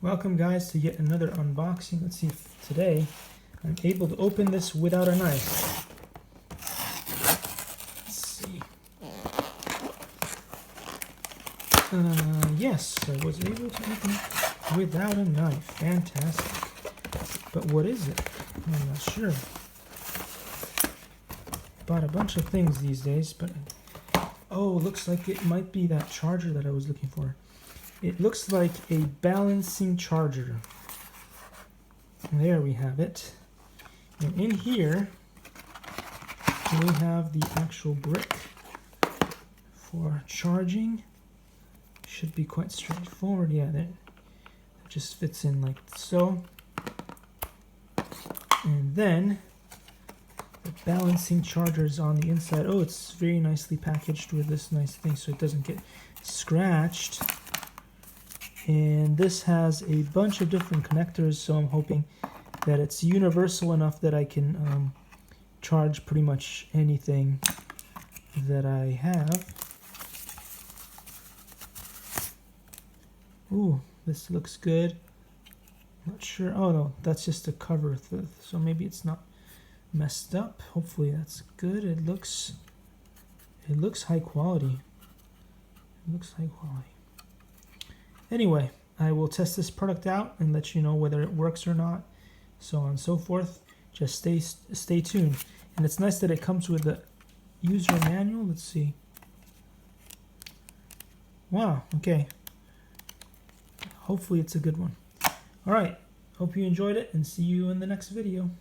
Welcome guys to yet another unboxing. Let's see if today I'm able to open this without a knife. Let's see. Yes, I was able to open it without a knife. Fantastic. But what is it? I'm not sure. Bought a bunch of things these days, but oh, looks like it might be that charger that I was looking for. It looks like a balancing charger. There we have it. And in here, we have the actual brick for charging. Should be quite straightforward. Yeah, it just fits in like so. And then the balancing charger is on the inside. Oh, it's very nicely packaged with this nice thing so it doesn't get scratched. And this has a bunch of different connectors, so I'm hoping that it's universal enough that I can charge pretty much anything that I have. Ooh, this looks good. Not sure. Oh no, that's just a cover, so maybe it's not messed up. Hopefully that's good. It looks high quality. It looks high quality. Anyway, I will test this product out and let you know whether it works or not, so on and so forth. Just stay tuned. And it's nice that it comes with a user manual. Let's see. Wow, okay. Hopefully it's a good one. Alright, hope you enjoyed it and see you in the next video.